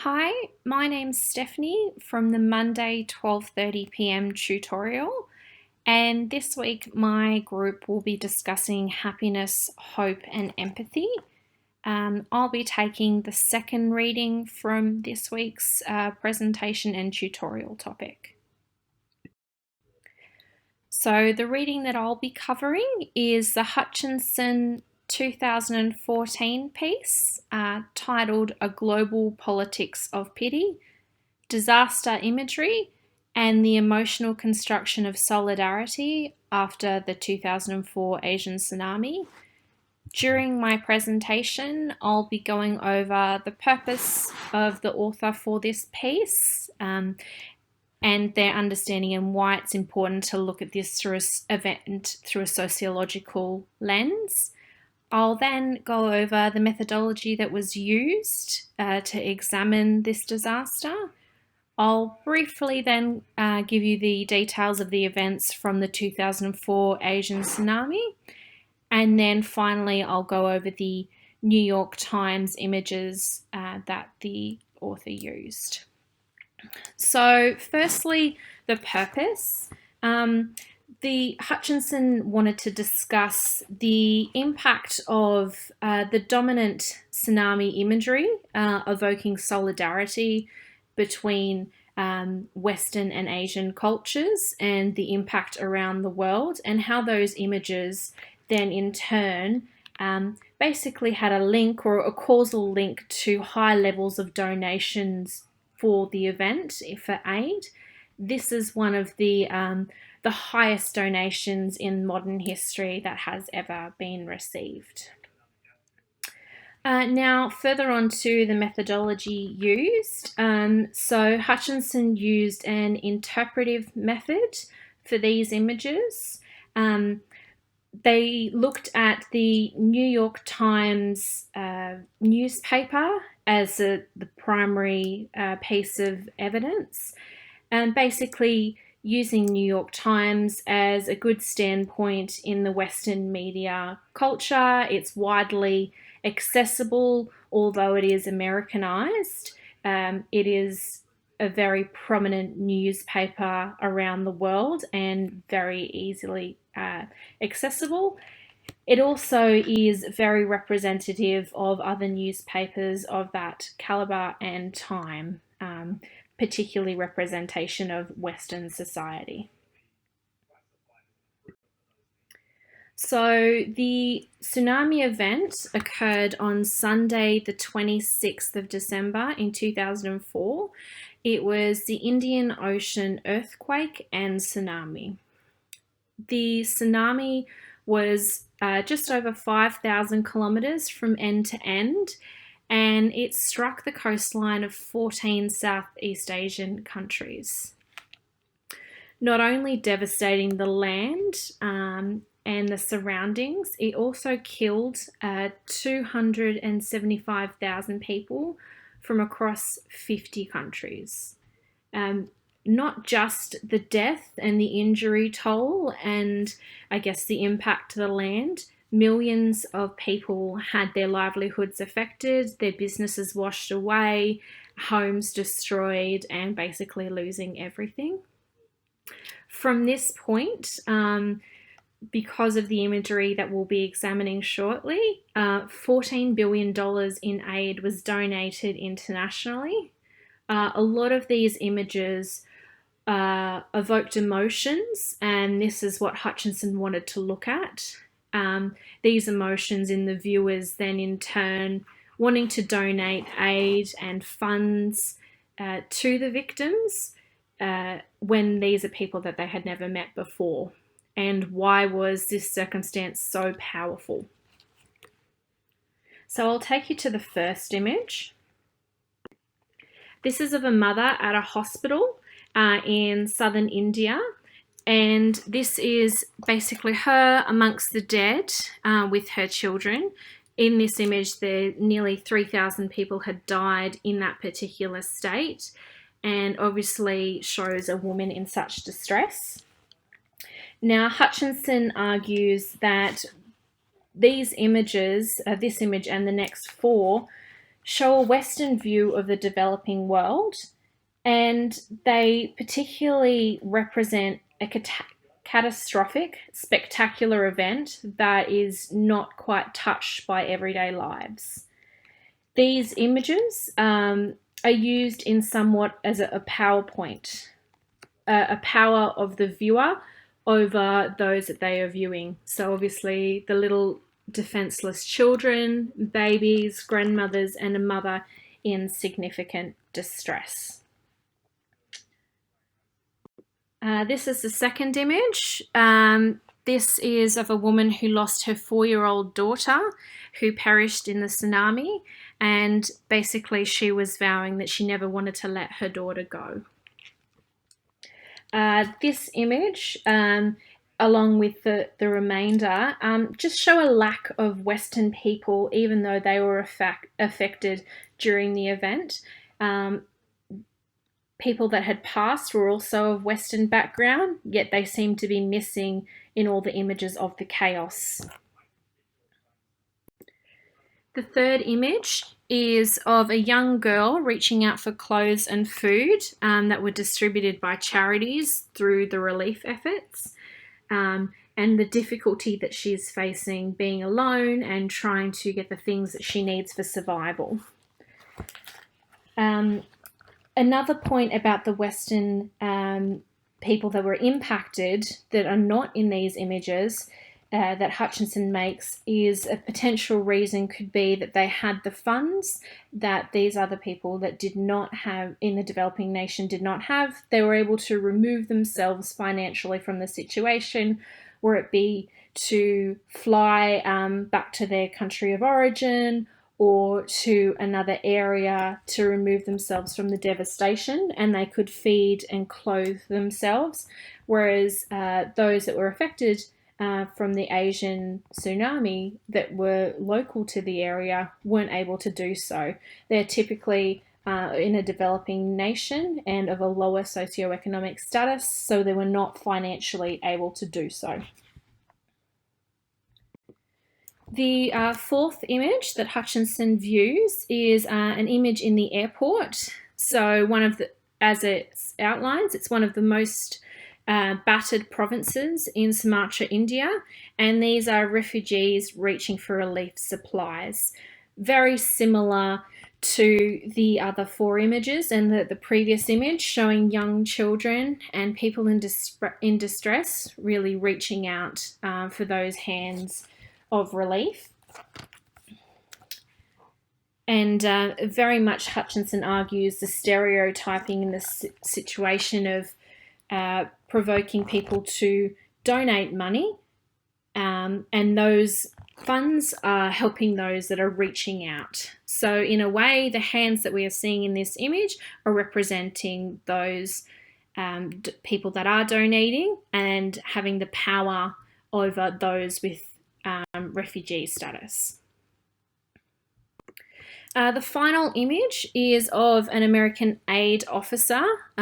Hi, my name's Stephanie from the Monday 12:30 p.m. tutorial, and this week my group will be discussing happiness, hope, and empathy. I'll be taking the second reading from this week's presentation and tutorial topic. So the reading that I'll be covering is the Hutchinson 2014 piece titled A Global Politics of Pity, Disaster Imagery, and the Emotional Construction of Solidarity After the 2004 Asian Tsunami. During my presentation, I'll be going over the purpose of the author for this piece and their understanding and why it's important to look at this event through a sociological lens. I'll then go over the methodology that was used to examine this disaster. I'll briefly then give you the details of the events from the 2004 Asian tsunami, and then finally I'll go over the New York Times images that the author used. So firstly, the purpose. The Hutchinson wanted to discuss the impact of the dominant tsunami imagery evoking solidarity between Western and Asian cultures and the impact around the world, and how those images then in turn basically had a link or a causal link to high levels of donations for the event for aid. This is one of the highest donations in modern history that has ever been received. Now, further on to the methodology used. So Hutchinson used an interpretive method for these images. They looked at the New York Times newspaper as the primary piece of evidence, and basically using New York Times as a good standpoint in the Western media culture. It's widely accessible, although it is Americanized. It is a very prominent newspaper around the world and very easily accessible. It also is very representative of other newspapers of that caliber and time, particularly representation of Western society. So the tsunami event occurred on Sunday, the 26th of December in 2004. It was the Indian Ocean earthquake and tsunami. The tsunami was just over 5,000 kilometres from end to end, and it struck the coastline of 14 Southeast Asian countries, not only devastating the land and the surroundings, it also killed 275,000 people from across 50 countries. Not just the death and the injury toll and I guess the impact to the land, millions of people had their livelihoods affected, their businesses washed away, homes destroyed, and basically losing everything. From this point, because of the imagery that we'll be examining shortly, $14 billion in aid was donated internationally. A lot of these images evoked emotions, and this is what Hutchinson wanted to look at. These emotions in the viewers then in turn wanting to donate aid and funds to the victims when these are people that they had never met before. And why was this circumstance so powerful? So I'll take you to the first image. This is of a mother at a hospital in southern India, and this is basically her amongst the dead with her children. In this image, there nearly 3,000 people had died in that particular state, and obviously shows a woman in such distress. Now, Hutchinson argues that these images, this image and the next four, show a Western view of the developing world, and they particularly represent a catastrophic, spectacular event that is not quite touched by everyday lives. These images are used in somewhat as a PowerPoint, a power of the viewer over those that they are viewing. So obviously the little defenseless children, babies, grandmothers, and a mother in significant distress. This is the second image. This is of a woman who lost her 4-year-old daughter who perished in the tsunami, and basically she was vowing that she never wanted to let her daughter go. This image, along with the remainder, just show a lack of Western people, even though they were affected during the event. People that had passed were also of Western background, yet they seem to be missing in all the images of the chaos. The third image is of a young girl reaching out for clothes and food that were distributed by charities through the relief efforts, and the difficulty that she's facing being alone and trying to get the things that she needs for survival. Another point about the Western people that were impacted that are not in these images that Hutchinson makes is a potential reason could be that they had the funds that these other people that did not have in the developing nation did not have. They were able to remove themselves financially from the situation, whether it be to fly back to their country of origin or to another area to remove themselves from the devastation, and they could feed and clothe themselves, whereas those that were affected from the Asian tsunami that were local to the area weren't able to do so. They're typically in a developing nation and of a lower socioeconomic status, so they were not financially able to do so. The fourth image that Hutchinson views is an image in the airport. So as it outlines, it's one of the most battered provinces in Sumatra, India, and these are refugees reaching for relief supplies. Very similar to the other 4 images and the previous image showing young children and people in distress really reaching out for those hands of relief. And very much Hutchinson argues the stereotyping in this situation of provoking people to donate money, and those funds are helping those that are reaching out. So in a way, the hands that we are seeing in this image are representing those people that are donating and having the power over those with refugee status. The final image is of an American aid officer